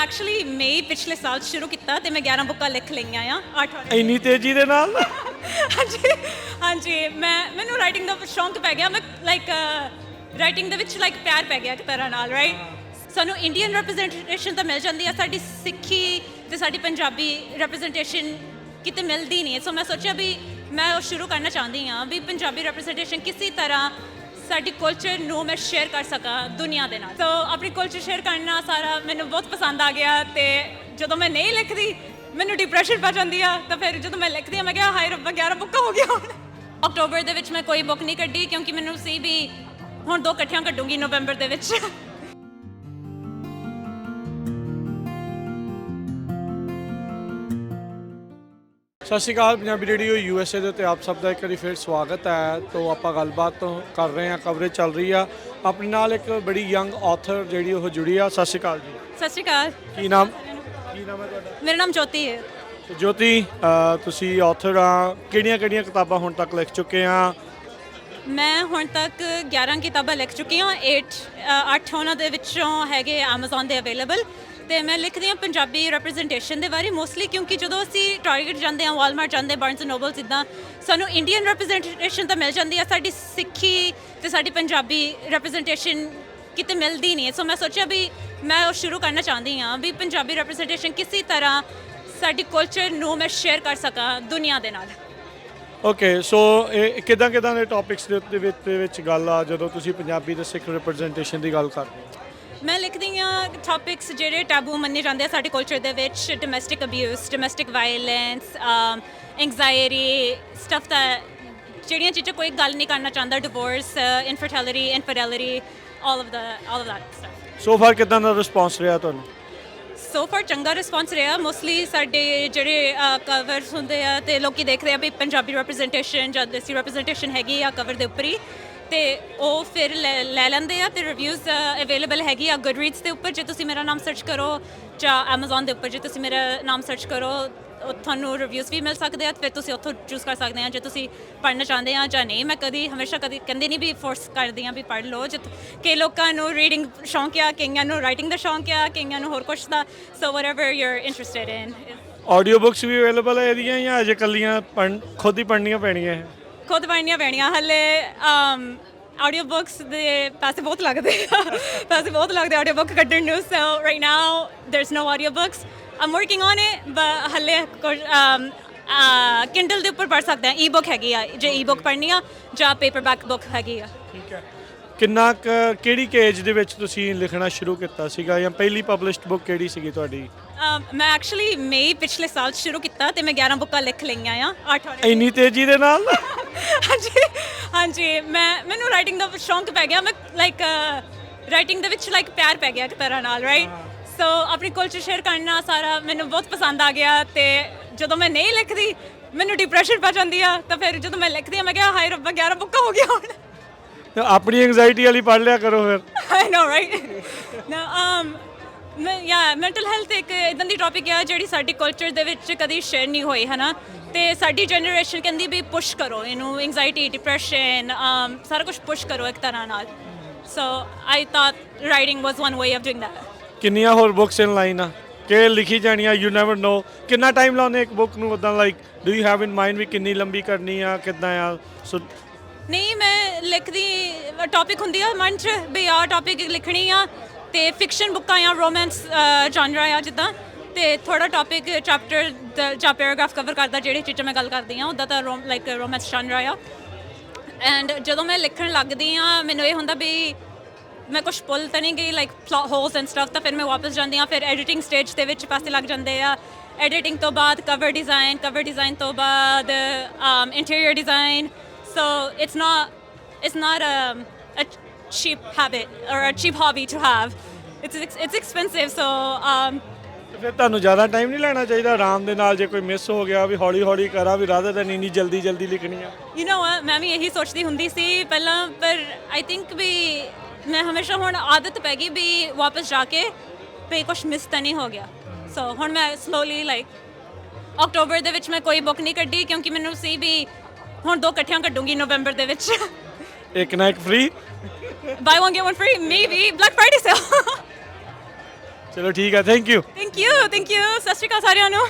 Actually ਮਈ ਪਿਛਲੇ ਸਾਲ ਸ਼ੁਰੂ ਕੀਤਾ ਤੇ ਮੈਂ 11 ਬੁੱਕਾਂ ਲਿਖ ਲਈਆਂ ਆ 8 ਇੰਨੀ ਤੇਜ਼ੀ ਦੇ ਨਾਲ ਹਾਂਜੀ ਹਾਂਜੀ ਮੈਨੂੰ ਰਾਈਟਿੰਗ ਦਾ ਸ਼ੌਂਕ ਪੈ ਗਿਆ ਮੈਂ ਲਾਈਕ ਰਾਈਟਿੰਗ ਦੇ ਵਿੱਚ ਲਾਈਕ ਪਿਆਰ ਪੈ ਗਿਆ ਇੱਕ ਤਰ੍ਹਾਂ ਨਾਲ ਰਾਈਟ ਸਾਨੂੰ ਇੰਡੀਅਨ ਰਿਪਰੈਜ਼ੈਂਟੇਸ਼ਨ ਤਾਂ ਮਿਲ ਜਾਂਦੀ ਆ ਸਾਡੀ ਸਿੱਖੀ ਤੇ ਸਾਡੀ ਪੰਜਾਬੀ ਰਿਪਰੈਜ਼ੈਂਟੇਸ਼ਨ ਕਿਤੇ ਮਿਲਦੀ ਨਹੀਂ ਸੋ ਮੈਂ ਸੋਚਿਆ ਵੀ ਮੈਂ ਉਹ ਸ਼ੁਰੂ ਕਰਨਾ ਚਾਹੁੰਦੀ ਹਾਂ ਵੀ ਪੰਜਾਬੀ ਰਿਪਰੈਜ਼ੈਂਟੇਸ਼ਨ ਕਿਸੇ ਤਰ੍ਹਾਂ ਸਾਡੀ ਕਲਚਰ ਨੂੰ ਮੈਂ ਸ਼ੇਅਰ ਕਰ ਸਕਾਂ ਦੁਨੀਆ ਦੇ ਨਾਲ ਸੋ ਆਪਣੀ ਕਲਚਰ ਸ਼ੇਅਰ ਕਰਨਾ ਸਾਰਾ ਮੈਨੂੰ ਬਹੁਤ ਪਸੰਦ ਆ ਗਿਆ ਤੇ ਜਦੋਂ ਮੈਂ ਨਹੀਂ ਲਿਖਦੀ ਮੈਨੂੰ ਡਿਪਰੈਸ਼ਨ ਪੈ ਜਾਂਦੀ ਆ ਤਾਂ ਫਿਰ ਜਦੋਂ ਮੈਂ ਲਿਖਦੀ ਆ ਮੈਂ ਕਿਹਾ ਹਾਏ ਰੱਬਾ 11 ਬੁੱਕਾਂ ਹੋ ਗਿਆ ਅਕਤੂਬਰ ਦੇ ਵਿੱਚ ਮੈਂ ਕੋਈ ਬੁੱਕ ਨਹੀਂ ਕੱਢੀ ਕਿਉਂਕਿ ਮੈਨੂੰ ਸੀ ਵੀ ਹੁਣ 2 ਇਕੱਠੀਆਂ ਕੱਢੂੰਗੀ ਨਵੰਬਰ ਦੇ ਵਿੱਚ ਸਤਿ ਸ਼੍ਰੀ ਅਕਾਲ ਪੰਜਾਬੀ ਰੇਡੀਓ USA ਦੇ ਉੱਤੇ ਆਪ ਸਭ ਦਾ ਇੱਕ ਵਾਰੀ ਫਿਰ ਸਵਾਗਤ ਹੈ ਤੋਂ ਆਪਾਂ ਗੱਲਬਾਤ ਕਰ ਰਹੇ ਹਾਂ ਕਵਰੇਜ ਚੱਲ ਰਹੀ ਆ ਆਪਣੇ ਨਾਲ ਇੱਕ ਬੜੀ ਯੰਗ ਆਥਰ ਜਿਹੜੀ ਉਹ ਜੁੜੀ ਆ ਸਤਿ ਸ਼੍ਰੀ ਅਕਾਲ ਜੀ ਸਤਿ ਸ਼੍ਰੀ ਅਕਾਲ ਕੀ ਨਾਮ ਹੈ ਤੁਹਾਡਾ ਮੇਰਾ ਨਾਮ ਜੋਤੀ ਹੈ ਜੋਤੀ ਤੁਸੀਂ ਆਥਰ ਆ ਕਿਹੜੀਆਂ ਕਿਤਾਬਾਂ ਹੁਣ ਤੱਕ ਲਿਖ ਚੁੱਕੇ ਆ ਮੈਂ ਹੁਣ ਤੱਕ 11 ਕਿਤਾਬਾਂ ਲਿਖ ਚੁੱਕੀ ਹਾਂ 8 ਉਹਨਾਂ ਦੇ ਵਿੱਚੋਂ ਹੈਗੇ Amazon ਦੇ ਅਵੇਲੇਬਲ ਤੇ ਮੈਂ ਲਿਖਦੀ ਹਾਂ ਪੰਜਾਬੀ ਰਿਪਰੈਜ਼ੈਂਟੇਸ਼ਨ ਦੇ ਬਾਰੇ ਮੋਸਟਲੀ ਕਿਉਂਕਿ ਜਦੋਂ ਅਸੀਂ ਟਾਰਗੇਟ ਜਾਂਦੇ ਹਾਂ ਵਾਲਮਾਰਟ ਜਾਂਦੇ ਬਾਰਨਸ ਐਂਡ ਨੋਬਲਸ ਇੱਦਾਂ ਸਾਨੂੰ ਇੰਡੀਅਨ ਰਿਪਰੈਜ਼ੈਂਟੇਸ਼ਨ ਤਾਂ ਮਿਲ ਜਾਂਦੀ ਆ ਸਾਡੀ ਸਿੱਖੀ ਤੇ ਸਾਡੀ ਪੰਜਾਬੀ ਰਿਪਰੈਜ਼ੈਂਟੇਸ਼ਨ ਕਿਤੇ ਮਿਲਦੀ ਨਹੀਂ ਸੋ ਮੈਂ ਸੋਚਿਆ ਵੀ ਮੈਂ ਉਹ ਸ਼ੁਰੂ ਕਰਨਾ ਚਾਹੁੰਦੀ ਹਾਂ ਵੀ ਪੰਜਾਬੀ ਰਿਪਰੈਜ਼ੈਂਟੇਸ਼ਨ ਕਿਸੇ ਤਰ੍ਹਾਂ ਸਾਡੀ ਕਲਚਰ ਨੂੰ ਮੈਂ ਸ਼ੇਅਰ ਕਰ ਸਕਾਂ ਦੁਨੀਆ ਦੇ ਨਾਲ ਓਕੇ ਸੋ ਇਹ ਕਿੱਦਾਂ ਦੇ ਟੌਪਿਕਸ ਦੇ ਵਿੱਚ ਗੱਲ ਆ ਜਦੋਂ ਤੁਸੀਂ ਪੰਜਾਬੀ ਤੇ ਸਿੱਖ ਰਿਪਰੈਜ਼ੈਂਟੇਸ਼ਨ ਦੀ ਗੱਲ ਕਰਦੇ ਹੋ ਮੈਂ ਲਿਖਦੀ ਹਾਂ ਟੌਪਿਕਸ ਜਿਹੜੇ ਟੈਬੂ ਮੰਨੇ ਜਾਂਦੇ ਆ ਸਾਡੇ ਕਲਚਰ ਦੇ ਵਿੱਚ domestic abuse domestic violence anxiety stuff ਦਾ ਜਿਹੜੀਆਂ ਚੀਜ਼ਾਂ ਕੋਈ ਗੱਲ ਨਹੀਂ ਕਰਨਾ ਚਾਹੁੰਦਾ divorce infertility infidelity all of that stuff so far ਕਿੱਦਾਂ ਦਾ ਰਿਸਪੌਂਸ ਰਿਹਾ ਤੁਹਾਨੂੰ ਸੋ ਫਾਰ ਚੰਗਾ ਰਿਸਪੌਂਸ ਰਿਹਾ ਮੋਸਟਲੀ ਸਾਡੇ ਜਿਹੜੇ ਕਵਰਸ ਹੁੰਦੇ ਆ ਤੇ ਲੋਕੀ ਦੇਖਦੇ ਆ ਵੀ ਪੰਜਾਬੀ ਰਿਪਰੈਜ਼ੈਂਟੇਸ਼ਨ ਜਾਂ ਦੇਸੀ ਰਿਪਰੈਜ਼ੈਂਟੇਸ਼ਨ ਹੈਗੀ ਆ ਕਵਰ ਦੇ ਉੱਪਰ ਹੀ ਤੇ ਉਹ ਫਿਰ ਲੈ ਲੈਂਦੇ ਆ ਤੇ ਰਿਵਿਊਜ਼ ਅਵੇਲੇਬਲ ਹੈਗੀ ਆ ਗੁੱਡਰੀਡਸ ਦੇ ਉੱਪਰ ਜੇ ਤੁਸੀਂ ਮੇਰਾ ਨਾਮ ਸਰਚ ਕਰੋ ਜਾਂ Amazon ਦੇ ਉੱਪਰ ਜੇ ਤੁਸੀਂ ਮੇਰਾ ਨਾਮ ਸਰਚ ਕਰੋ ਤੁਹਾਨੂੰ ਰਿਵਿਊਜ਼ ਵੀ ਮਿਲ ਸਕਦੇ ਆ ਫਿਰ ਤੁਸੀਂ ਉੱਥੋਂ ਚੂਜ਼ ਕਰ ਸਕਦੇ ਆ ਜੇ ਤੁਸੀਂ ਪੜ੍ਹਨਾ ਚਾਹੁੰਦੇ ਆ ਜਾਂ ਨਹੀਂ ਮੈਂ ਹਮੇਸ਼ਾ ਕਹਿੰਦੀ ਨਹੀਂ ਵੀ ਫੋਰਸ ਕਰਦੀ ਆ ਵੀ ਪੜ੍ਹ ਲਓ ਕਈ ਲੋਕਾਂ ਨੂੰ ਰੀਡਿੰਗ ਸ਼ੌਂਕ ਆ ਕਈਆਂ ਨੂੰ ਰਾਈਟਿੰਗ ਦਾ ਸ਼ੌਂਕ ਆ ਕਈਆਂ ਨੂੰ ਹੋਰ ਕੁਛ ਦਾ so whatever you are interested in audio books ਵੀ ਅਵੇਲੇਬਲ ਹੈ ਇਹਦੀਆਂ ਜਾਂ ਅਜੇ ਕੱਲੀਆਂ ਖੁਦ ਹੀ ਪੜ੍ਹਨੀਆਂ ਪੈਣੀਆਂ ਖੁਦ ਪੜ੍ਹਨੀਆਂ ਪੈਣੀਆਂ ਹਲੇ ਆਡੀਓ ਬੁੱਕਸ ਦੇ ਪੈਸੇ ਬਹੁਤ ਲੱਗਦੇ ਆਡੀਓ ਬੁੱਕ ਕੱਢਣ ਨੂੰ ਸੋ right now there is no audio books I'm working on it, but ਹਲੇ Kindle ਦੇ ਉੱਪਰ ਪੜ੍ਹ ਸਕਦੇ ਆ ਈ-ਬੁੱਕ ਹੈਗੀ ਆ ਜੇ ਈ-ਬੁੱਕ ਪੜ੍ਹਨੀ ਆ ਜਾਂ ਪੇਪਰਬੈਕ ਬੁੱਕ ਹੈਗੀ ਆ ਠੀਕ ਹੈ ਕਿੰਨਾ ਕਿਹੜੀ ਏਜ ਦੇ ਵਿੱਚ ਤੁਸੀਂ ਲਿਖਣਾ ਸ਼ੁਰੂ ਕੀਤਾ ਸੀਗਾ ਜਾਂ ਪਹਿਲੀ ਪਬਲਿਸ਼ਡ ਬੁੱਕ ਕਿਹੜੀ ਸੀਗੀ ਤੁਹਾਡੀ ਮੈਂ ਐਕਚੁਅਲੀ ਮਈ ਪਿਛਲੇ ਸਾਲ ਸ਼ੁਰੂ ਕੀਤਾ ਤੇ ਮੈਂ 11 ਬੁੱਕਾਂ ਲਿਖ ਲਈਆਂ ਆ 8 ਇੰਨੀ ਤੇਜ਼ੀ ਦੇ ਨਾਲ ਹਾਂਜੀ ਮੈਨੂੰ ਰਾਈਟਿੰਗ ਦਾ ਸ਼ੌਂਕ ਪੈ ਗਿਆ ਮੈਂ ਲਾਈਕ ਰਾਈਟਿੰਗ ਦੇ ਵਿੱਚ ਲਾਈਕ ਪਿਆਰ ਪੈ ਗਿਆ ਇੱਕ ਤਰ੍ਹਾਂ ਨਾਲ ਰਾਈਟ ਸੋ ਆਪਣੀ ਕਲਚਰ ਸ਼ੇਅਰ ਕਰਨਾ ਸਾਰਾ ਮੈਨੂੰ ਬਹੁਤ ਪਸੰਦ ਆ ਗਿਆ ਤੇ ਜਦੋਂ ਮੈਂ ਨਹੀਂ ਲਿਖਦੀ ਮੈਨੂੰ ਡਿਪਰੈਸ਼ਨ ਪੈ ਜਾਂਦੀ ਆ ਤਾਂ ਫਿਰ ਜਦੋਂ ਮੈਂ ਲਿਖਦੀ ਆ ਮੈਂ ਕਿਹਾ ਹਾਏ ਰੱਬਾ 11 ਬੁੱਕਾਂ ਹੋ ਗਿਆ ਹੁਣ ਆਪਣੀ ਐਂਗਜ਼ਾਇਟੀ ਵਾਲੀ ਪੜ੍ਹ ਲਿਆ ਕਰੋ ਫਿਰ ਆਈ ਨੋ ਰਾਈਟ ਮੈਂਟਲ ਹੈਲਥ ਇੱਕ ਇਦਾਂ ਦੀ ਟੌਪਿਕ ਆ ਜਿਹੜੀ ਸਾਡੀ ਕਲਚਰ ਦੇ ਵਿੱਚ ਕਦੀ ਸ਼ੇਅਰ ਨਹੀਂ ਹੋਈ ਹੈ ਨਾ ਤੇ ਸਾਡੀ ਜਨਰੇਸ਼ਨ ਕਹਿੰਦੀ ਵੀ ਪੁਸ਼ ਕਰੋ ਇਹਨੂੰ ਐਂਗਜ਼ਾਇਟੀ ਡਿਪਰੈਸ਼ਨ ਸਾਰਾ ਕੁਝ ਪੁਸ਼ ਕਰੋ ਇੱਕ ਤਰ੍ਹਾਂ ਨਾਲ so I thought writing was one way of doing that ਕਿੰਨੀਆਂ ਹੋਰ ਬੁੱਕਸ ਇਨ ਲਾਈਨ ਆ ਕਿ ਲਿਖੀ ਜਾਣੀਆਂ ਯੂ ਨੈਵਰ ਨੋ ਕਿੰਨਾ ਟਾਈਮ ਲਾਉਂਦੇ ਇੱਕ ਬੁੱਕ ਨੂੰ ਉਦਾਂ like do you have in mind ਵੀ ਕਿੰਨੀ ਲੰਬੀ ਕਰਨੀ ਆ ਕਿੱਦਾਂ ਆ ਸੋ ਨਹੀਂ ਮੈਂ ਲਿਖਦੀ ਟੌਪਿਕ ਹੁੰਦੀ ਆ ਮਨ 'ਚ ਵੀ ਆਹ ਟੌਪਿਕ ਲਿਖਣੀ ਆ ਤੇ ਫਿਕਸ਼ਨ ਬੁੱਕਾਂ ਆ ਰੋਮਾਂਸ ਜਨਰਾ ਆ ਜਿੱਦਾਂ ਤੇ ਥੋੜ੍ਹਾ ਟੌਪਿਕ ਚੈਪਟਰ ਜਾਂ ਪੈਰਾਗ੍ਰਾਫ ਕਵਰ ਕਰਦਾ ਜਿਹੜੀ ਚੀਜ਼ਾਂ ਮੈਂ ਗੱਲ ਕਰਦੀ ਹਾਂ ਉੱਦਾਂ ਤਾਂ ਲਾਈਕ ਰੋਮਾਂਸ ਜਨਰਾ ਆ ਐਂਡ ਜਦੋਂ ਮੈਂ ਲਿਖਣ ਲੱਗਦੀ ਹਾਂ ਮੈਨੂੰ ਇਹ ਹੁੰਦਾ ਵੀ ਮੈਂ ਕੁਛ ਭੁੱਲ ਤਾਂ ਨਹੀਂ ਗਈ ਲਾਈਕ ਹੋਲਸ ਐਂਡ ਸਟਫ ਤਾਂ ਫਿਰ ਮੈਂ ਵਾਪਸ ਜਾਂਦੀ ਹਾਂ ਫਿਰ ਐਡੀਟਿੰਗ ਸਟੇਜ ਦੇ ਵਿੱਚ ਪਾਸੇ ਲੱਗ ਜਾਂਦੇ ਆ ਐਡੀਟਿੰਗ ਤੋਂ ਬਾਅਦ ਕਵਰ ਡਿਜ਼ਾਈਨ ਤੋਂ ਬਾਅਦ interior design so it's not a cheap habit or a cheap hobby to have it's expensive so ਫਿਰ ਤੁਹਾਨੂੰ ਜ਼ਿਆਦਾ ਟਾਈਮ ਨਹੀਂ ਲੈਣਾ ਚਾਹੀਦਾ ਆਰਾਮ ਦੇ ਨਾਲ ਜੇ ਕੋਈ ਮਿਸ ਹੋ ਗਿਆ ਵੀ ਹੌਲੀ ਕਰਾਂ ਵੀ ਰਾਦਰ ਦੈਨ ਇੰਨੀ ਜਲਦੀ ਲਿਖਣੀ ਆ ਯੂ ਨੋ ਮੈਂ ਵੀ ਇਹੀ ਸੋਚਦੀ ਹੁੰਦੀ ਸੀ ਪਹਿਲਾਂ ਪਰ ਆਈ ਥਿੰਕ ਵੀ ਮੈਂ ਹਮੇਸ਼ਾ ਹੁਣ ਆਦਤ ਪੈ ਗਈ ਵੀ ਵਾਪਸ ਜਾ ਕੇ ਵੀ ਕੁਛ ਮਿਸ ਤਾਂ ਨਹੀਂ ਹੋ ਗਿਆ ਸੋ ਹੁਣ ਮੈਂ ਸਲੋਲੀ ਲਾਈਕ ਅਕਤੂਬਰ ਦੇ ਵਿੱਚ ਮੈਂ ਕੋਈ ਬੁੱਕ ਨਹੀਂ ਕੱਢੀ ਕਿਉਂਕਿ ਮੈਨੂੰ ਸੀ ਵੀ ਹੁਣ 2 ਇਕੱਠੀਆਂ ਕੱਢੂੰਗੀ ਨਵੰਬਰ ਦੇ ਵਿੱਚ ਇੱਕ ਨਾ ਇੱਕ free buy one get one free maybe black Friday sale ਚਲੋ ਠੀਕ ਹੈ, ਥੈਂਕ ਯੂ। ਥੈਂਕ ਯੂ ਸਤਿ ਸ਼੍ਰੀ ਅਕਾਲ ਸਾਰਿਆਂ ਨੂੰ।